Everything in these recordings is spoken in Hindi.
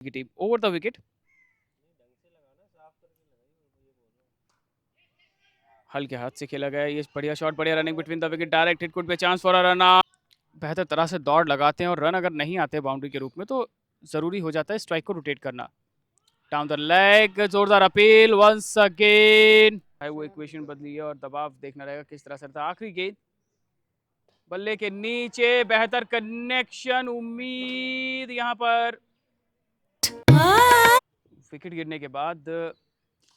की टीम ओवर द विकेट। हल्के हाथ से खेला गया ये बढ़िया शॉट, बढ़िया running between the wicket, direct hit, could पे चांस फॉर अ रन। बेहतर तरह से दौड़ लगाते हैं और रन अगर नहीं आते बाउंड्री के रूप में तो जरूरी हो जाता है स्ट्राइक को रोटेट करना। डाउन द लेग, जोरदार अपील वंस अगेन। वो इक्वेशन बदली है और दबाव देखना रहेगा किस तरह से था। आखिरी गेंद बल्ले के नीचे, बेहतर कनेक्शन, उम्मीद यहाँ पर विकेट गिरने के बाद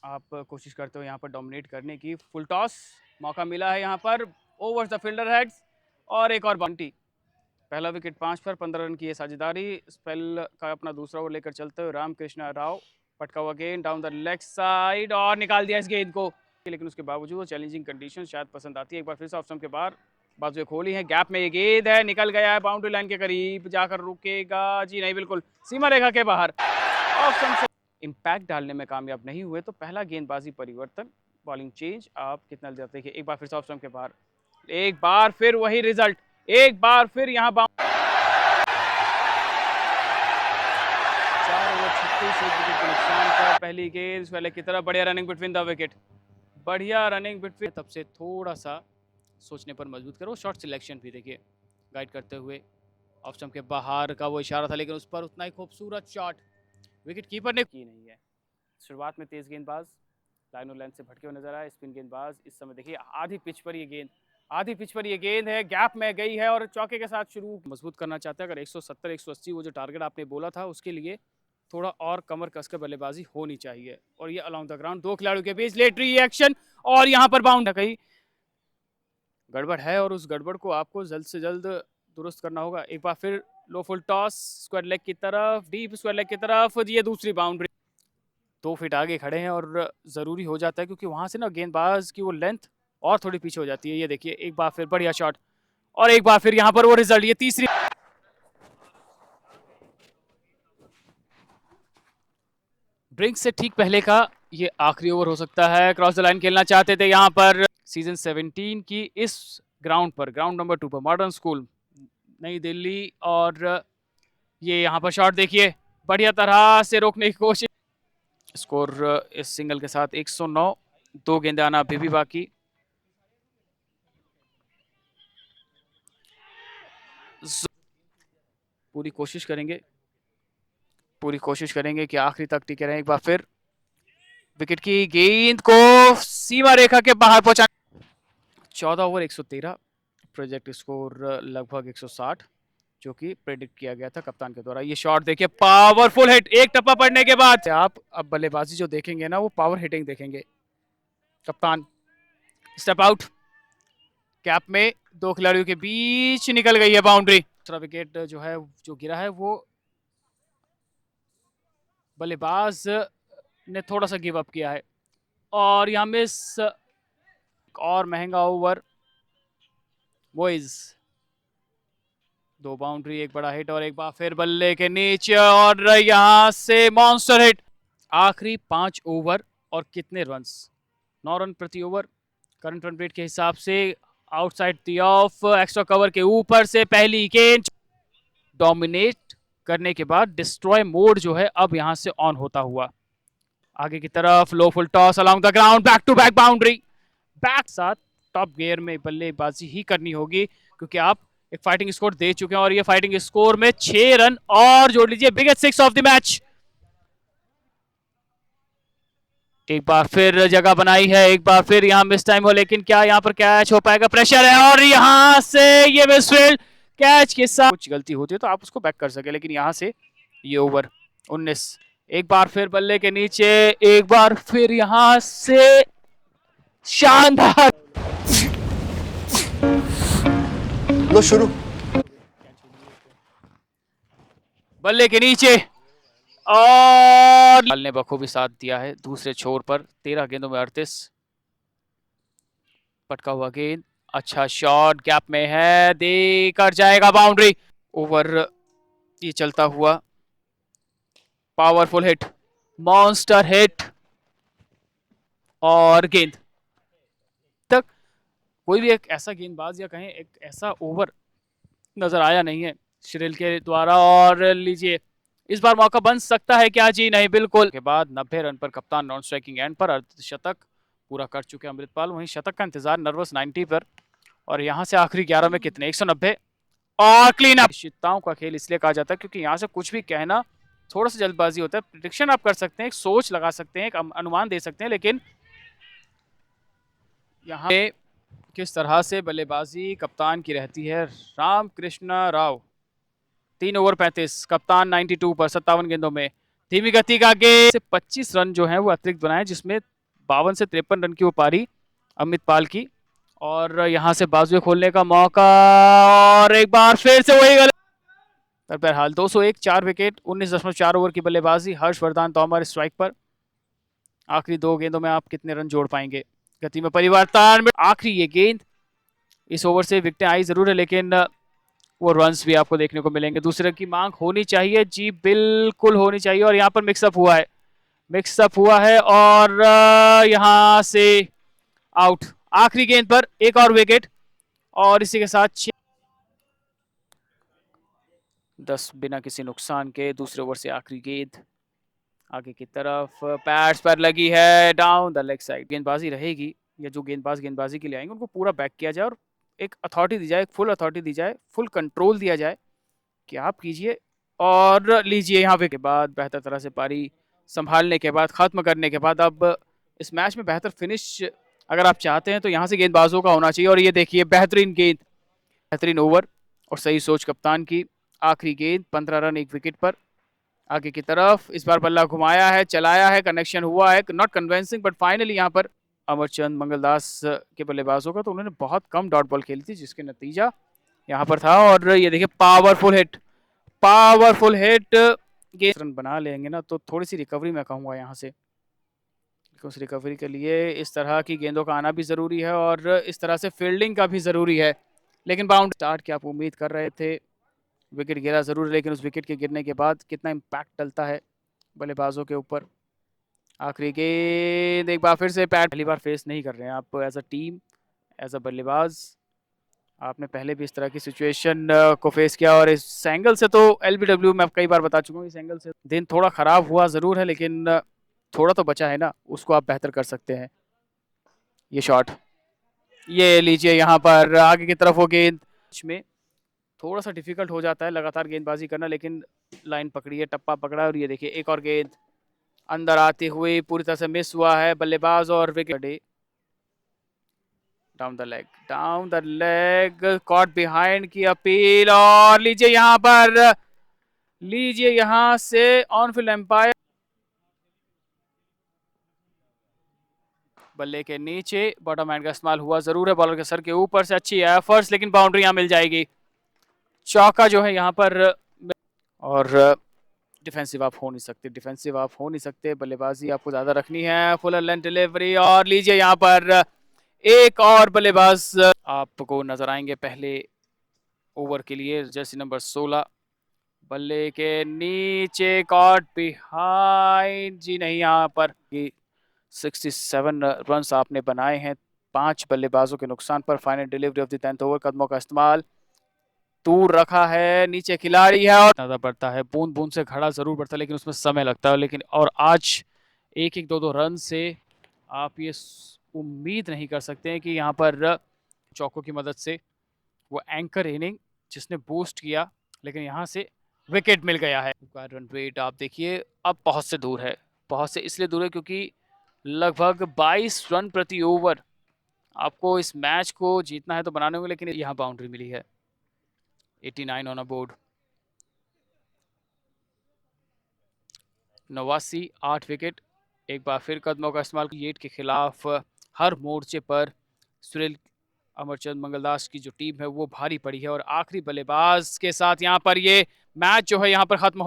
आप कोशिश करते हो यहाँ पर डोमिनेट करने की। फुल टॉस मौका मिला है यहाँ पर, ओवर द फील्डर हेड्स और एक और बाउंड्री। पहला विकेट 5 पर 15 रन की है साझेदारी। स्पेल का अपना दूसरा ओवर लेकर चलते हुए रामकृष्ण राव, पटका हुआ गेंद डाउन द लेग साइड और निकाल दिया इस गेंद को। लेकिन उसके बावजूद वो चैलेंजिंग कंडीशन शायद पसंद आती है। एक बार फिर से ऑफ स्टंप के बाहर बाजुएं खोली है, गैप में ये गेंद है, निकल गया है बाउंड्री लाइन के करीब, जाकर रुकेगा जी नहीं, बिल्कुल सीमा रेखा के बाहर। ऑफ स्टंप से इम्पैक्ट डालने में कामयाब नहीं हुए तो पहला गेंदबाजी परिवर्तन, बॉलिंग चेंज। आप कितना जाते हैं? एक बार फिर से ऑफ स्टंप के बाहर, एक बार फिर वही रिजल्ट, एक बार फिर यहाँ 4 ओवर 36 विकेट के नुकसान पर पहली गेंद पहले की तरफ, बढ़िया रनिंग बिटवीन द विकेट, बढ़िया रनिंग बिटवीन। तब से थोड़ा सा सोचने पर मजबूत करो। शॉट सिलेक्शन भी देखिए गाइड करते हुए, ऑफ स्टंप के बाहर का वो इशारा था लेकिन उस पर उतना ही खूबसूरत शॉट विकेट कीपर ने की नहीं है। शुरुआत में तेज गेंदबाज लाइन और लेंथ से भटके हुए नजर आए। स्पिन गेंदबाज इस समय देखिए आधी पिच पर ये गेंद, आधी पिच पर ये गेंद है, गैप में गई है और चौके के साथ शुरू मजबूत करना चाहते हैं। अगर 170 180 वो जो टारगेट आपने बोला था उसके लिए थोड़ा और कमर कसकर बल्लेबाजी होनी चाहिए। और ये अलोंग द ग्राउंड दो खिलाड़ियों के बीच लेट रिएक्शन और यहाँ पर बाउंड कहीं गड़बड़ है और उस गड़बड़ को आपको जल्द से जल्द दुरुस्त करना होगा। एक बार फिर लो फुल टॉस स्क्वायर लेग की तरफ, डीप स्क्वायर लेग की तरफ, ये दूसरी बाउंड्री। 2 फीट आगे खड़े हैं और ज़रूरी हो जाता है क्योंकि वहां से ना गेंदबाज की वो लेंथ और थोड़ी पीछे हो जाती है। ये देखिए एक बार फिर बढ़िया शॉट और एक बार फिर यहाँ पर वो रिजल्ट, ये तीसरी। ब्रिंक से ठीक पहले का ये आखिरी ओवर हो सकता है। क्रॉस द लाइन खेलना चाहते थे यहाँ पर। सीजन 17 की इस ग्राउंड पर, ग्राउंड नंबर 2 पर, मॉडर्न स्कूल नई दिल्ली, और ये यहाँ पर शॉट देखिए बढ़िया तरह से रोकने की कोशिश। स्कोर इस सिंगल के साथ 109, 2 गेंदे आना अभी भी बाकी। पूरी कोशिश करेंगे, पूरी कोशिश करेंगे कि आखिरी तक टिके रहें। एक बार फिर विकेट की गेंद को सीमा रेखा के बाहर पहुंचा। 14 ओवर 113, प्रोजेक्ट स्कोर लगभग 160 जो कि प्रेडिक्ट किया गया था कप्तान के द्वारा। ये शॉट देखिए पावरफुल हिट, एक टप्पा पड़ने के बाद आप अब बल्लेबाजी जो देखेंगे ना वो पावर हिटिंग देखेंगे। कप्तान स्टेप आउट, कैप में 2 खिलाड़ियों के बीच निकल गई है बाउंड्री। दूसरा विकेट जो है जो गिरा है वो बल्लेबाज ने थोड़ा सा गिव अप किया है और यहाँ मिस। और महंगा ओवर, बॉयज 2 बाउंड्री, एक बड़ा हिट और एक बार फिर बल्ले के नीचे और यहाँ से मॉन्स्टर हिट। आखिरी 5 ओवर और कितने रन्स? 9 रन प्रति ओवर करंट रन रेट के हिसाब से। Outside the of, extra cover के ऊपर से पहली गेंद, डोमिनेट करने के बाद डिस्ट्रॉय मोड जो है अब यहां से ऑन होता हुआ आगे की तरफ। Low full toss along the ground, back to back boundary, back साथ टॉप गियर में बल्लेबाजी ही करनी होगी क्योंकि आप एक फाइटिंग स्कोर दे चुके हैं और ये फाइटिंग स्कोर में 6 रन और जोड़ लीजिए, बिगेस्ट 6 ऑफ द मैच। एक बार फिर जगह बनाई है, एक बार फिर यहाँ मिस टाइम हो लेकिन क्या यहाँ पर कैच हो पाएगा? प्रेशर है और यहाँ से ये मिसफील्ड कैच के साथ। कुछ गलती होती है तो आप उसको बैक कर सके लेकिन यहाँ से ये ओवर 19। एक बार फिर बल्ले के नीचे, एक बार फिर यहाँ से शानदार लो शुरू। बल्ले के नीचे और ने बखूबी साथ दिया है दूसरे छोर पर। 13 गेंदों में 38, पटका हुआ गेंद, अच्छा शॉट, गैप में है, देकर जाएगा बाउंड्री। ओवर ये चलता हुआ पावरफुल हिट, मॉन्स्टर हिट और गेंद तक कोई भी एक ऐसा गेंदबाज या कहें एक ऐसा ओवर नजर आया नहीं है श्रील के द्वारा। और लीजिए इस बार मौका बन सकता है क्या? जी नहीं, बिल्कुल। के बाद 90 रन पर कप्तान नॉन स्ट्राइकिंग एंड पर अर्धशतक पूरा कर चुके अमृतपाल। वहीं शतक का इंतजार नर्वस 90 पर, और यहाँ से आखिरी 11 में कितने 190 और क्लीन अप। निश्चितताओं का खेल इसलिए कहा जाता है क्योंकि यहाँ से कुछ भी कहना थोड़ा सा जल्दबाजी होता है। प्रिडिक्शन आप कर सकते हैं, एक सोच लगा सकते हैं, एक अनुमान दे सकते हैं, लेकिन यहाँ पे किस तरह से बल्लेबाजी कप्तान की रहती है। रामकृष्ण राव 3 ओवर 35, कप्तान 92 पर 57 गेंदों में, धीमी गति का गेंद से 25 रन जो हैं वो अतिरिक्त बनाए, जिसमें 52 से 53 रन की वो पारी अमृतपाल की। और यहाँ से बाजुए खोलने का मौका, और एक बार फिर से वही गलत। पर बहरहाल 201, 4 विकेट, 19.4 ओवर की बल्लेबाजी। हर्षवर्धन तोमर स्ट्राइक पर। आखिरी 2 गेंदों में आप कितने रन जोड़ पाएंगे? गति में परिवर्तन, आखिरी ये गेंद, इस ओवर से विकेटें आई जरूर है, लेकिन वो रन्स भी आपको देखने को मिलेंगे। दूसरे की मांग होनी चाहिए, जी बिल्कुल होनी चाहिए। और यहाँ पर मिक्सअप हुआ है, और यहाँ से आउट। आखिरी गेंद पर एक और विकेट, और इसी के साथ 10 बिना किसी नुकसान के। दूसरे ओवर से आखिरी गेंद आगे की तरफ, पैड्स पर लगी है, डाउन द लेग साइड। गेंदबाजी रहेगी, या जो गेंदबाज गेंदबाजी के लिए आएंगे उनको पूरा बैक किया जाए और एक अथॉरिटी दी जाए, एक फुल अथॉरिटी दी जाए, फुल कंट्रोल दिया जाए कि आप कीजिए और लीजिए। यहाँ पे के बाद बेहतर तरह से पारी संभालने के बाद, खत्म करने के बाद, अब इस मैच में बेहतर फिनिश अगर आप चाहते हैं तो यहाँ से गेंदबाजों का होना चाहिए। और ये देखिए, बेहतरीन गेंद, बेहतरीन ओवर और सही सोच कप्तान की। आखिरी गेंद, 15 रन 1 विकेट पर। आगे की तरफ इस बार बल्ला घुमाया है, चलाया है, कनेक्शन हुआ है, नॉट कन्विंसिंग, बट फाइनली यहाँ पर अमरचंद मंगलदास के बल्लेबाजों का, तो उन्होंने बहुत कम डॉट बॉल खेली थी, जिसके नतीजा यहाँ पर था। और ये देखिए, पावरफुल हिट, रन बना लेंगे ना तो थोड़ी सी रिकवरी मैं कहूँगा यहाँ से। उस रिकवरी के लिए इस तरह की गेंदों का आना भी ज़रूरी है, और इस तरह से फील्डिंग का भी ज़रूरी है। लेकिन बाउंड स्टार्ट की आप उम्मीद कर रहे थे, विकेट गिरा ज़रूर, लेकिन उस विकेट के गिरने के बाद कितना इम्पैक्ट डलता है बल्लेबाजों के ऊपर। आखिरी गेंद, एक बार फिर से पहली बार फेस नहीं कर रहे हैं आप as a team, as a बल्लेबाज। आपने पहले भी इस तरह की सिचुएशन को फेस किया, और इस एंगल से तो LBW मैं कई बार बता चुका हूँ, इस एंगल से दिन थोड़ा ख़राब हुआ ज़रूर है, लेकिन थोड़ा तो बचा है ना, उसको आप बेहतर कर सकते हैं। ये शॉट, ये लीजिए, यहाँ पर आगे की तरफ वो गेंद में थोड़ा सा डिफिकल्ट हो जाता है लगातार गेंदबाजी करना, लेकिन लाइन पकड़ी है, टप्पा पकड़ा, और ये देखिए एक और गेंद अंदर आती हुई पूरी तरह से मिस हुआ है बल्लेबाज, और wicket down the leg, caught behind की अपील, और लीजिए यहाँ पर, लीजिए यहाँ से ऑन फील्ड एम्पायर बल्ले के नीचे बॉटम हैंड का इस्तेमाल हुआ जरूर है, बॉलर के सर के ऊपर से अच्छी एफर्ट्स, लेकिन बाउंड्री यहाँ मिल जाएगी। चौका जो है यहाँ पर, और डिफेंसिव आप हो नहीं सकते, बल्लेबाजी आपको ज्यादा रखनी है, फुल लेंथ डिलीवरी, और लीजिए यहाँ पर एक और बल्लेबाज आपको नजर आएंगे पहले ओवर के लिए, जर्सी नंबर 16, बल्ले के नीचे, कॉट बिहाइंड, जी नहीं, यहाँ पर 67 रन आपने बनाए हैं 5 बल्लेबाजों के नुकसान पर। Final delivery of the 10th over, कदमों का इस्तेमाल, दूर रखा है, नीचे खिलाड़ी है, और ज्यादा पड़ता है, बूंद बूंद से घड़ा जरूर पड़ता है, लेकिन उसमें समय लगता है। लेकिन और आज 1-1, 2-2 रन से आप ये उम्मीद नहीं कर सकते हैं कि यहाँ पर चौकों की मदद से वो एंकर इनिंग जिसने बूस्ट किया, लेकिन यहाँ से विकेट मिल गया है। रन रेट आप देखिए अब बहुत से दूर है, बहुत से इसलिए दूर है क्योंकि लगभग 22 रन प्रति ओवर आपको इस मैच को जीतना है तो बनाने होंगे, लेकिन यहाँ बाउंड्री मिली है। 89 ऑन अ बोर्ड, 89, 8 विकेट। एक बार फिर कदमों का इस्तेमाल, येट के खिलाफ हर मोर्चे पर सुनील अमरचंद मंगलदास की जो टीम है वो भारी पड़ी है, और आखिरी बल्लेबाज के साथ यहाँ पर ये मैच जो है यहाँ पर खत्म हो